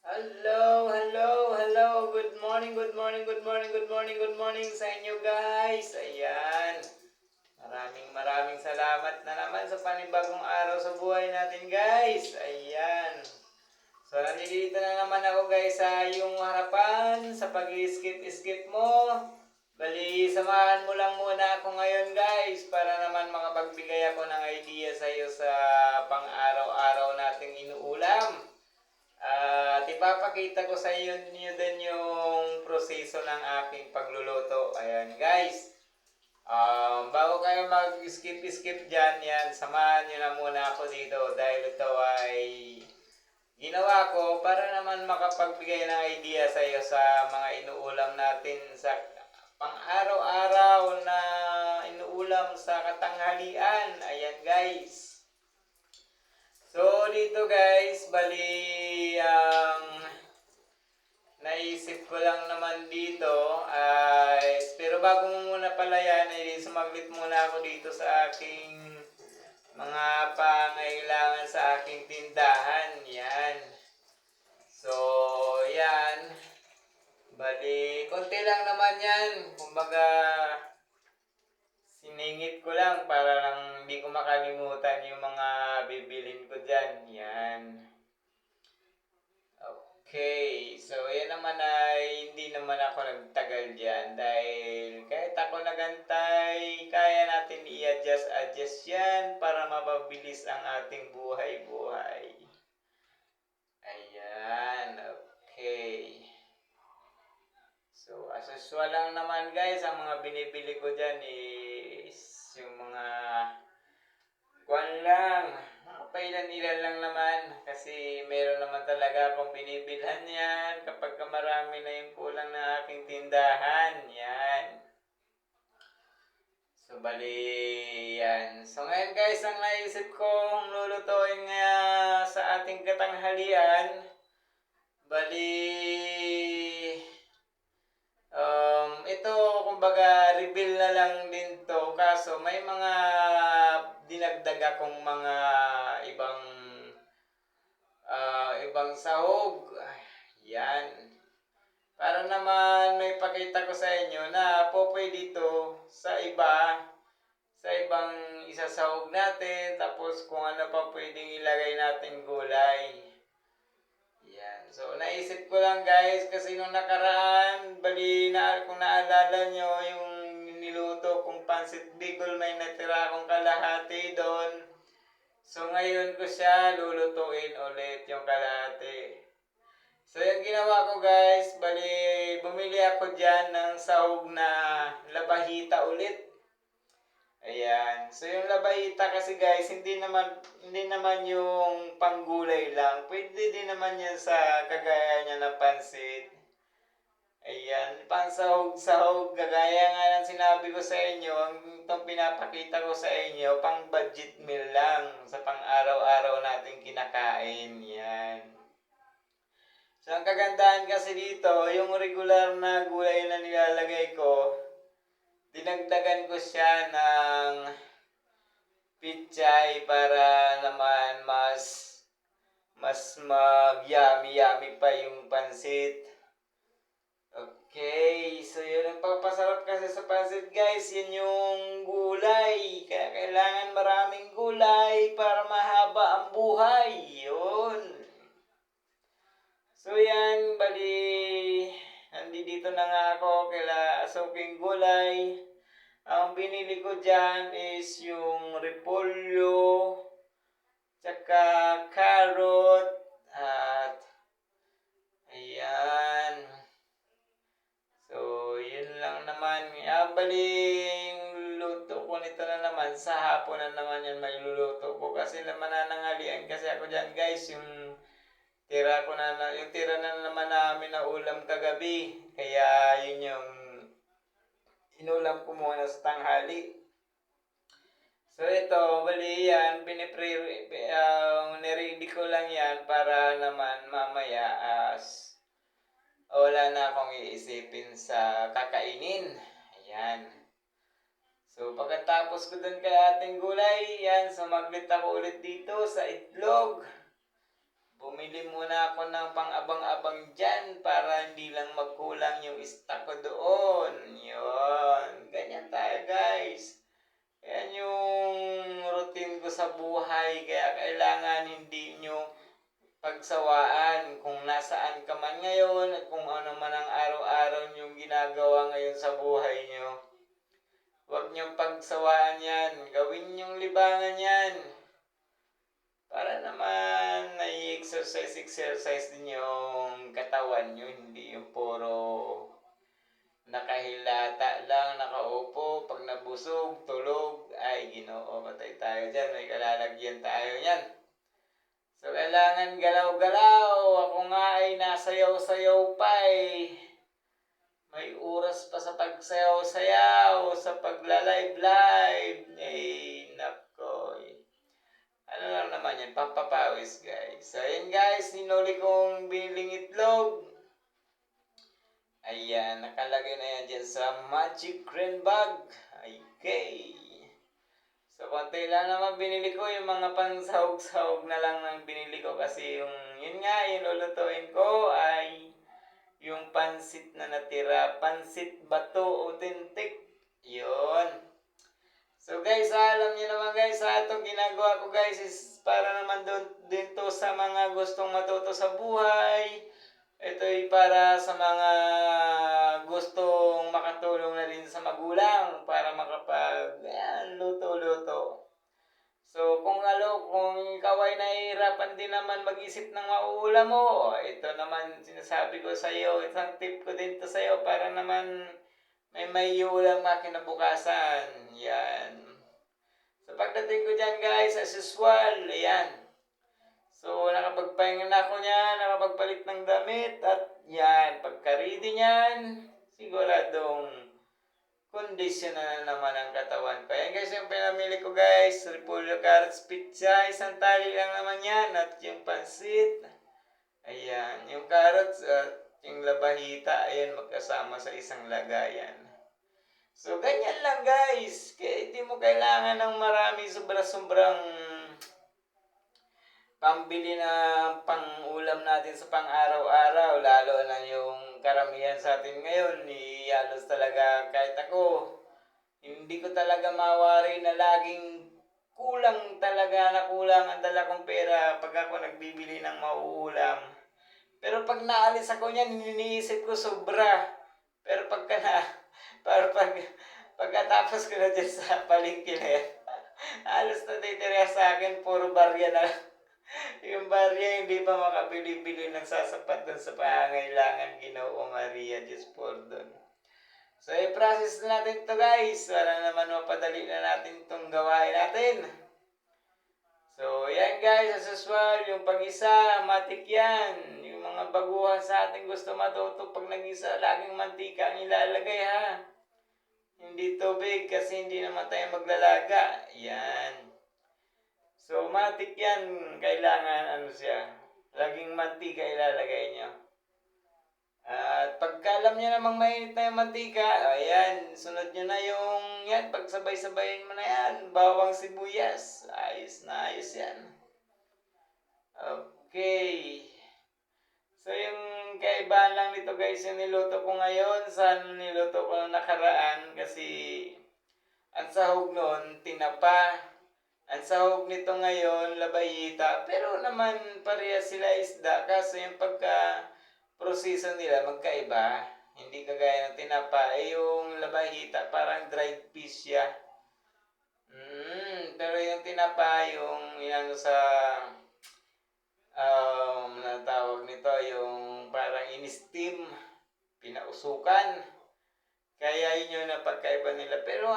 Hello, hello, hello. Good morning, good morning, good morning, good morning, good morning sa inyo guys. Ayan. Maraming salamat na naman sa panibagong araw sa buhay natin guys. Ayan. So nandito na naman ako guys sa iyong harapan sa pag-skip mo. Bali, samahan mo lang muna ako ngayon guys para naman makapagbigay ako ng idea sa iyo sa pang-araw-araw nating inuulam. At ipapakita ko sa inyo din yung proseso ng aking pagluluto. Ayan guys. Bago kayo mag-skip dyan, yan, samahan nyo na muna ako dito dahil ito ay ginawa ko para naman makapagbigay ng idea sa iyo sa mga inuulam natin sa pang-araw-araw na inuulam sa katanghalian. Ayan guys. So dito guys, bali naisip ko lang naman dito ay pero bago mo muna pala yan ay sumaglit muna ako dito sa aking mga pangailangan sa aking tindahan. Yan. So yan. Bali konti lang naman yan. Kumbaga siningit ko lang para lang hindi ko makalimutan yung mga bibilin ko dyan. Yan. Okay, so yan naman ay hindi naman ako nagtagal dyan dahil kahit ako nagantay, kaya natin i-adjust yan para mapabilis ang ating buhay-buhay. Ayan, okay. So, as usual lang naman guys, ang mga binibili ko dyan is yung mga kwan lang, pailan-ilan lang naman kasi meron naman talaga akong binibilhan yan kapag marami na yung kulang ng aking tindahan. Yan. So, bali yan. So, ngayon guys, ang naisip kong lulutuin nga sa ating katanghalian, bali ito kumbaga reveal na lang din to kaso may mga dinagdag akong mga ibang ibang sahog. Yan. Para naman may pakita ko sa inyo na po pwede dito sa ibang isasahog natin tapos kung ano pa pwedeng ilagay natin gulay. Yan. So, naisip ko lang guys, kasi nung nakaraan, kung naalala nyo, yung niluto kong pansit bigol, may natira akong kalahati doon. So, ngayon ko siya lulutuin ulit yung kalahati. So, yung ginawa ko guys, bumili ako dyan ng sahog na labahita ulit. Ayan. So yung labaita kasi guys, hindi naman yung panggulay lang. Pwede din naman yan sa kagaya niya ng pansit. Ayan, pansahog-sahog, kagaya nga ng sinabi ko sa inyo, itong pinapakita ko sa inyo, pang budget meal lang sa pang araw-araw nating kinakain. Yan. So ang kagandahan kasi dito, yung regular na gulay na nilalagay ko, dinagdagan ko siya ng pichay para naman mas mag-yummy pa yung pansit. Okay, so yun ang papasarap kasi sa pansit guys, yun yung gulay. Kaya kailangan maraming gulay para mahaba ang buhay. Yun. So yan, nandito na nga ako kaila asuking gulay. Ang binili ko dyan is yung repolyo, tsaka carrot, at ayan. So, yun lang naman. Yung luto ko nito na naman, sa hapon na naman yan may luluto ko. Kasi mananangalian kasi ako dyan guys, yung tira na naman namin na ulam kagabi. Kaya yun yung inulam ko muna sa tanghali. So ito, yan, niready ko lang yan para naman mamaya wala na akong iisipin sa kakainin. Ayan. So pagkatapos ko dun kay ating gulay, yan, sumaglit ako ulit dito sa itlog. bumili muna ako ng pang-abang-abang dyan para hindi lang magkulang yung stock ko doon. Yun. Ganyan tayo guys. Yan yung routine ko sa buhay. Kaya kailangan hindi nyo pagsawaan kung nasaan ka man ngayon at kung ano man ang araw-araw nyong ginagawa ngayon sa buhay nyo. Huwag nyong pagsawaan yan. Gawin nyong libangan yan. Para naman exercise din yung katawan nyo. Hindi yung puro nakahilata lang, nakaupo, pag nabusog, tulog. Ay, Ginoo, patay tayo dyan. May kalalagyan tayo yan. So, kailangan galaw-galaw. Ako nga ay nasayaw-sayaw pa eh. May oras pa sa pagsayaw-sayaw, sa pagla-live-live. Eh, nako. Ano lang naman yan, papapawis guys. So, ayan guys, ninuli kong biniling itlog. Ayan, nakalagay na yan dyan sa magic green bag. Okay. So, konti lang naman binili ko. Yung mga pansahog-sahog na lang nang binili ko. Kasi yun nga, yung lulutuin ko ay yung pansit na natira. Pansit Bato Authentic. Yun. So guys, alam niyo naman guys, itong ginagawa ko guys is para naman din to sa mga gustong matuto sa buhay. Ito ay para sa mga gustong makatulong na din sa magulang para luto-luto. So kung ikaw ay nahihirapan din naman mag-isip ng mauulam mo, ito naman sinasabi ko sa iyo, isang tip ko din to sa iyo para naman may ulam ka kinabukasan. Yan. So pagdating ko dyan guys, as usual, ayan. So, nakapagpahinga na ako niyan, nakapagpalit ng damit, at yan, pagka-ready niyan, siguradong kondisyon na naman ang katawan ko. Ayan guys, yung pinamili ko guys, repolyo carrots pizza, isang tali lang naman yan, at yung pansit, ayan, yung carrots at yung labahita, ayan, magkasama sa isang lagayan. So, ganyan lang guys, kaya hindi mo kailangan ng marami, sobrang pambili na pang-ulam natin sa pang-araw-araw, lalo na yung karamihan sa atin ngayon, halos talaga kahit ako, hindi ko talaga mawari na laging kulang ang dala kong pera pag ako nagbibili ng mauulam. Pero pag naalis ako niyan, iniisip ko sobra. Pero pagkatapos ko na dyan sa palengke na yan, halos natitira sa akin, puro barya na yung barya hindi pa makabili-bili ng sasapat dun sa pangangailangan. Ginoo Maria, Diyos por dun. So, i-process natin to guys para naman mapadali na natin itong gawain natin. So, yan guys, as usual, yung pag-isa, matik yan. Yung mga baguhan sa ating gusto matuto, pag nag-isa, laging mantika ang ilalagay ha. Hindi tubig kasi hindi naman tayo maglalaga. Yan. So, matik yan. Kailangan, laging mantika ilalagay nyo. At pagka alam nyo namang mainit na yung mantika, ayan, sunod nyo na yan, pagsabay-sabayin mo na yan. Bawang sibuyas. Ayos na ayos yan. Okay. So, yung kaibahan lang nito guys, yung niluto ko ngayon, sa niluto ko na nakaraan, kasi ang sahog noon, tinapa. Ang sahog nito ngayon, labahita. Pero naman, parehas sila isda. Kaso yung pagka-proseso nila, magkaiba. Hindi kagaya ng tinapa. Yung labahita, parang dried fish siya. Pero yung tinapa, yung sa natawag nito, yung parang in-steam, pinausukan. Kaya yun yung napagkaiba nila. Pero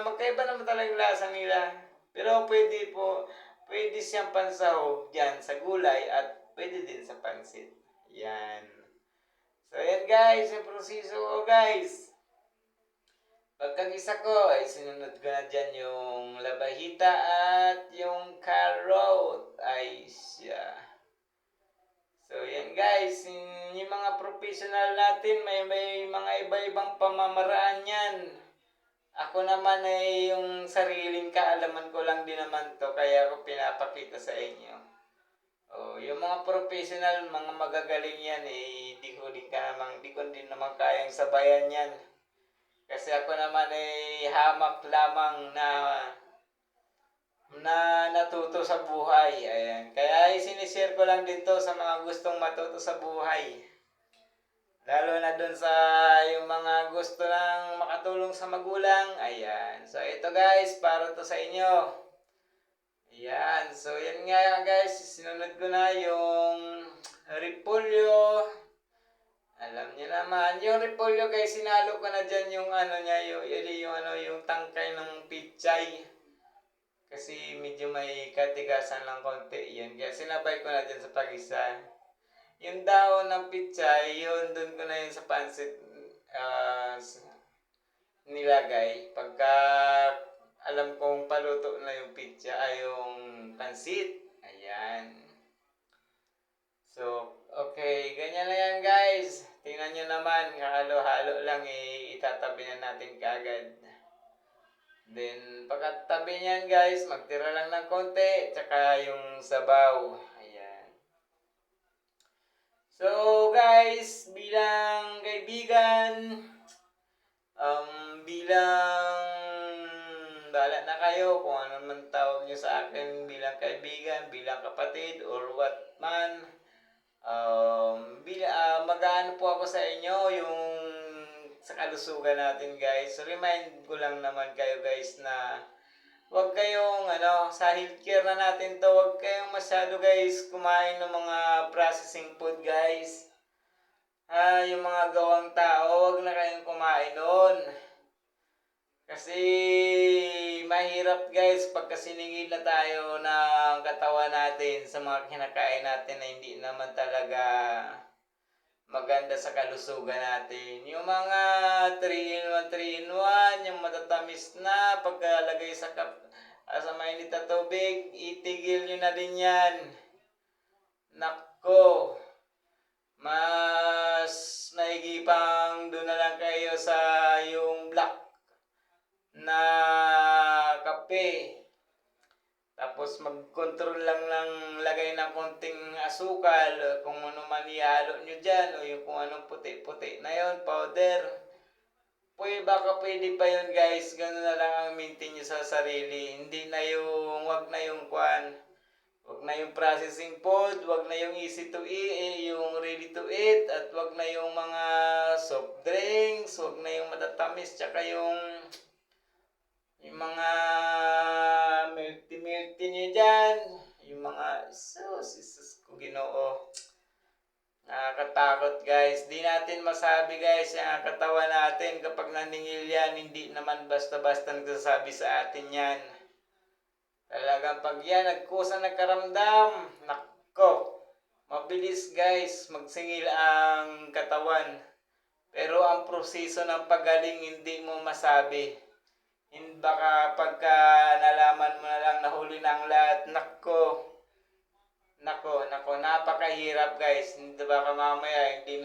magkaiba naman talaga yung lasa nila. Pero pwede siyang pansahog dyan sa gulay at pwede din sa pansit. Yan. So, yan guys, yung proseso ko guys. Pagkagisa ko, ay sinunod ko na dyan yung labahita at yung carrot. Ay siya. So, yan guys, yung mga professional natin, may mga iba-ibang pamamaraan yan. Ako naman ay yung sariling kaalaman ko lang din naman to, kaya ako pinapakita sa inyo. yung mga professional, mga magagaling yan, di ko din naman kayang sabayan yan. Kasi ako naman ay hamak lamang na natuto sa buhay. Ayan. Kaya sinishare ko lang din to sa mga gustong matuto sa buhay. Lalo na dun sa yung mga gusto lang makatulong sa magulang. Ayan. So ito guys, para to sa inyo. Ayan. So yan nga guys, sinunod ko na yung repolyo. Alam niyo naman, yung repolyo guys, sinalo ko na dyan yung ano niya, yung tangkay ng pichay. Kasi medyo may katigasan lang konti yan. Kaya sinabay ko na dyan sa pag-isa. Yung dahon ng pichay, yun, dun ko na yun sa pansit nilagay. Pagka alam kong paluto na yung pizza, ay yung pansit. Ayan. So, okay. Ganyan na yan guys. Tingnan nyo naman, halo-halo lang itatabi na natin kaagad. Then, pagkatabi niyan guys, magtira lang ng konti, tsaka yung sabaw. Ayan. So guys, bilang kaibigan, bahala na kayo kung ano man tawag nyo sa akin bilang kaibigan, bilang kapatid, or what man. Mag-aano po ako sa inyo yung sa kalusugan natin guys. So, remind ko lang naman kayo guys na huwag kayong sa healthcare na natin to, huwag kayong masyado guys kumain ng mga processing food guys. Yung mga gawang tao, huwag na kayong kumain noon. Kasi mahirap guys pagka siningil na tayo ng katawan natin sa mga kinakain natin na hindi naman talaga maganda sa kalusugan natin. Yung mga 3-in-1, 3-in-1, yung matatamis na pagkalagay sa mainit na tubig, itigil nyo na din yan. Nako, mas naigipang doon na lang kayo sa yung black na kape. Tapos mag-control lang ng lagay ng konting asukal, kung ano man ihalo nyo dyan, o yung kung anong puti-puti na yon, powder. Baka pwede pa yun guys, gano'n na lang ang maintain nyo sa sarili. Hindi na yung, wag na yung wag na yung processing food, wag na yung easy to eat, yung ready to eat, at wag na yung mga soft drinks, wag na yung matatamis, tsaka yung mga milk tea nyo dyan, yung mga isus ko Ginoo. Nakakatakot guys. Di natin masabi guys yung katawan natin kapag naningil yan, hindi naman basta-basta nagsasabi sa atin yan. Talagang pag yan nagkusa nagkaramdam, nako, mabilis guys magsingil ang katawan. Pero ang proseso ng pagaling hindi mo masabi. Baka pagka nalaman mo na lang nahuli na ang lahat, nako, napakahirap guys. Baka mamaya hindi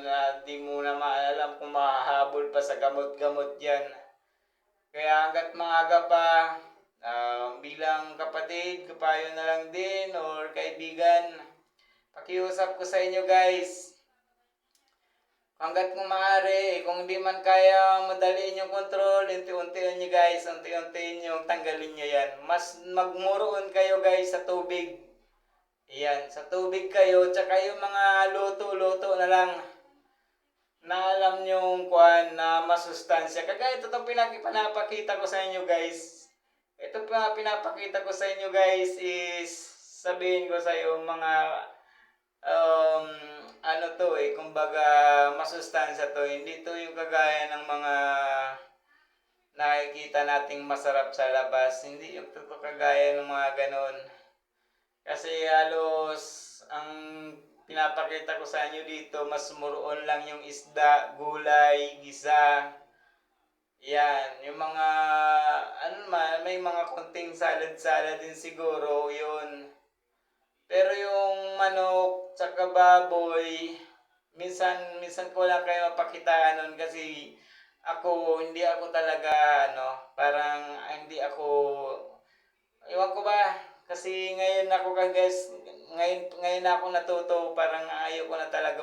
mo na maalam kung mahahabol pa sa gamot-gamot yan. Kaya hanggat maaga pa, bilang kapatid, kapayo na lang din, or kaibigan, pakiusap ko sa inyo guys, hanggat kung maaari, kung di man kaya madaliin yung control, unti-untiin nyo guys, unti-untiin nyo, tanggalin nyo yan. Mas magmuroon kayo guys sa tubig. Yan, sa tubig kayo, tsaka yung mga luto-luto na lang na alam nyo na masustansya. Kagaya ito itong pinapakita ko sa inyo guys. Ito pinapakita ko sa inyo guys is sabihin ko sa iyo mga kumbaga masustansya to. Hindi to yung kagaya ng mga nakikita nating masarap sa labas. Hindi yung kagaya ng mga ganon. Kasi halos ang pinapakita ko sa inyo dito, mas muroon lang yung isda, gulay, gisa. Yan, yung mga may mga konting salad-salad din siguro, yun. Pero yung manok tsaka baboy, minsan ko lang kayo mapakitaan nun kasi hindi ako talaga, parang hindi ako, ewan ko ba, Kasi ngayon ako guys, ngayon ako natuto, parang ayaw ko na talaga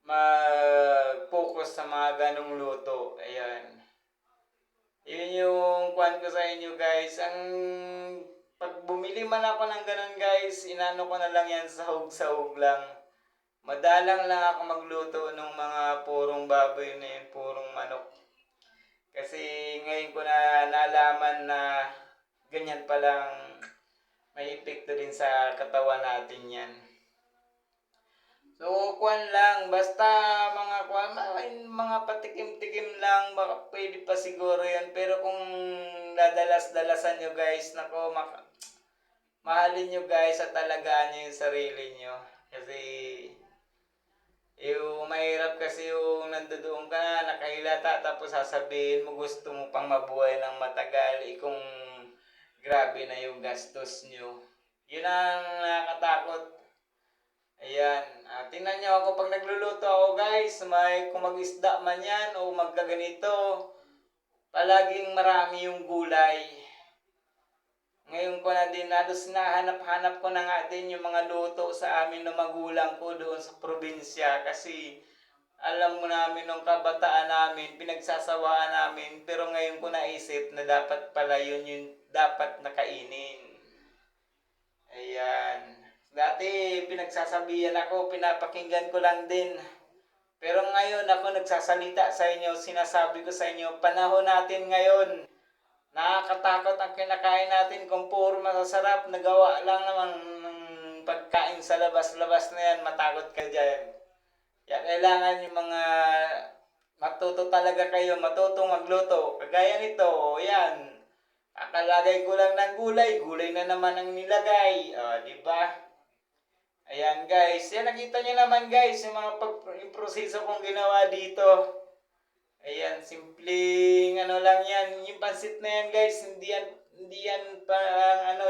mag-focus sa mga ganong luto. Ayan. Yun yung kwan ko sa inyo guys. Pag bumili man ako ng ganon guys, inano ko na lang yan sahog-sahog lang. Madalang lang ako magluto ng mga purong baboy na yun, purong manok. Kasi ngayon ko na nalaman na ganyan palang may epekto din sa katawan natin yan. So, kwan lang, basta mga patikim-tikim lang, baka pwede pa siguro yan. Pero kung dadalas-dalasan nyo guys, nako, mahalin nyo guys at talagaan nyo yung sarili nyo. Kasi, yung mahirap kasi yung nandoon ka na, nakahilata, tapos sasabihin mo gusto mo pang mabuhay ng matagal, kung grabe na yung gastos nyo. Yun ang nakakatakot. Ayan, tingnan nyo ako pag nagluluto ako guys, kung mag-isda man yan o magkaganito, palaging marami yung gulay. Ngayon ko na din, halos nahanap-hanap ko na nga din yung mga luto sa amin ng magulang ko doon sa probinsya. Kasi alam mo namin nung kabataan namin, pinagsasawaan namin, pero ngayon ko naisip na dapat pala yun yung dapat nakainin. Ayan. Dati pinagsasabihan ako, pinapakinggan ko lang din. Pero ngayon ako nagsasalita sa inyo, sinasabi ko sa inyo, panahon natin ngayon. Nakakatakot ang kinakain natin kung puro masasarap, nagawa lang naman ng pagkain sa labas-labas na yan, matakot ka dyan. Kaya kailangan yung mga matuto talaga kayo, matutong magluto. Kagaya nito, yan. Kakalagay ko lang ng gulay, gulay na naman ang nilagay. Di ba? Ayan guys, yan nakita nyo naman guys, yung yung proseso kong ginawa dito. Ayan, simpleng ano lang yan. Yung pansit na yan guys, hindi yan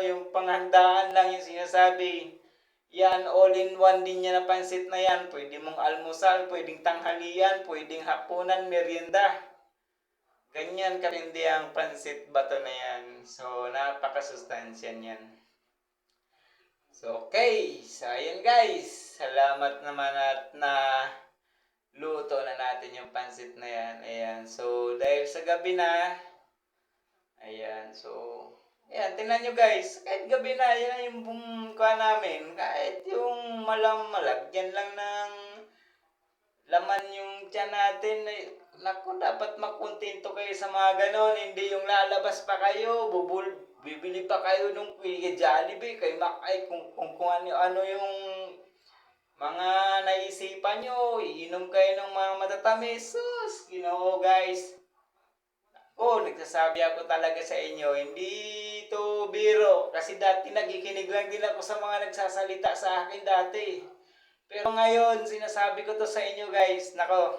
yung panghandaan lang yung sinasabi. Yan, all-in-one din yan na pansit na yan. Pwede mong almusal, pwedeng tanghalian, pwedeng hapunan, merienda. Ganyan katindi ang pansit bato na yan. So, napakasustansya niyan. So, okay. So, ayan guys. Salamat naman at luto na natin yung pansit na yan. Ayan. So, dahil sa gabi na, ayan. So, ayan. Tingnan nyo guys. Kahit gabi na, yan yung bumungka namin. Kahit yung malagyan lang ng laman yung tiyan natin. Naku, dapat magkontento kayo sa mga ganon. Hindi yung lalabas pa kayo, bibili pa kayo nung kay Jollibee, kay Macay, kung ano yung mga naisipan nyo, iinom kayo ng mga matatamis. Sus, Ginoo guys. Nagsasabi ako talaga sa inyo, hindi to biro. Kasi dati nagikinig lang din ako sa mga nagsasalita sa akin dati. Pero ngayon, sinasabi ko to sa inyo guys, nako,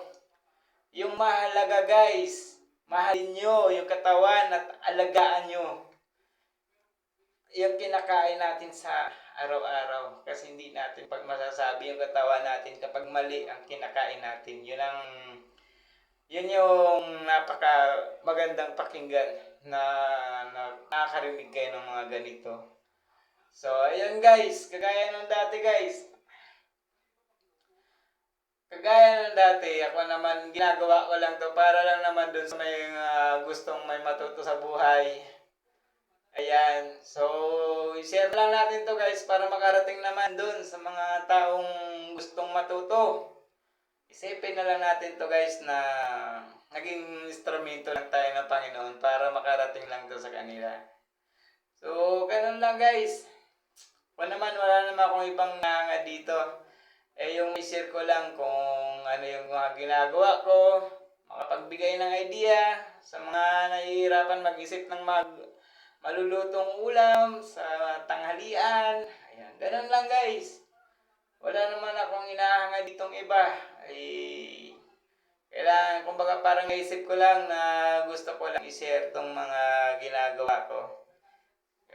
yung mahalaga guys, mahalin nyo yung katawan at alagaan nyo yung kinakain natin sa araw-araw. Kasi hindi natin pag masasabi yung katawan natin kapag mali ang kinakain natin. Yun yung napaka magandang pakinggan na nakakarinig kayo ng mga ganito. So, ayun guys, kagaya nung dati guys. Kagaya ng dati, ako naman ginagawa ko lang to para lang naman dun sa may gustong may matuto sa buhay. Ayan, so i-share lang natin to guys para makarating naman dun sa mga taong gustong matuto. Isipin na lang natin to guys na naging instrumento lang tayo ng Panginoon para makarating lang to sa kanila. So, ganun lang guys. Wala naman akong ibang nanga dito. Yung i-share ko lang kung ano yung mga ginagawa ko, makapagbigay ng idea sa mga nahihirapan mag-isip ng malulutong ulam sa tanghalian. Ayan, ganun lang guys. Wala naman akong inahanga ditong iba. Kailangan, kumbaga parang naisip ko lang na gusto ko lang i-share tong mga ginagawa ko.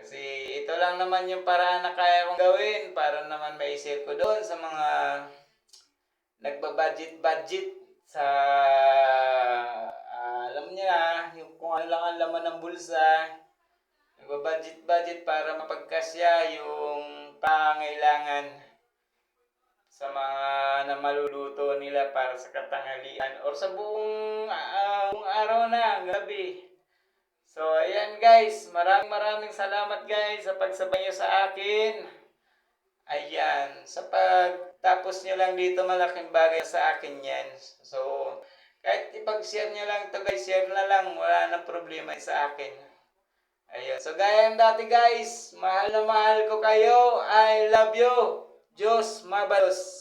Kasi ito lang naman yung paraan na kaya kong gawin para naman ma-share ko doon sa mga nagbabudget sa alam niya yung kung ano lang ang laman ng bulsa. Nagbabudget-budget para mapagkasya yung pangailangan sa mga na maluluto nila para sa katanghalian or sa buong araw na, gabi. So, ayan guys, maraming salamat guys sa pagsabay nyo sa akin. Ayan, sa pagtapos nyo lang dito, malaking bagay sa akin yan. So, kahit ipag-share nyo lang ito guys, share na lang, wala nang problema sa akin. Ayun, so gaya ng dati guys, mahal na mahal ko kayo, I love you, Diyos mabalos.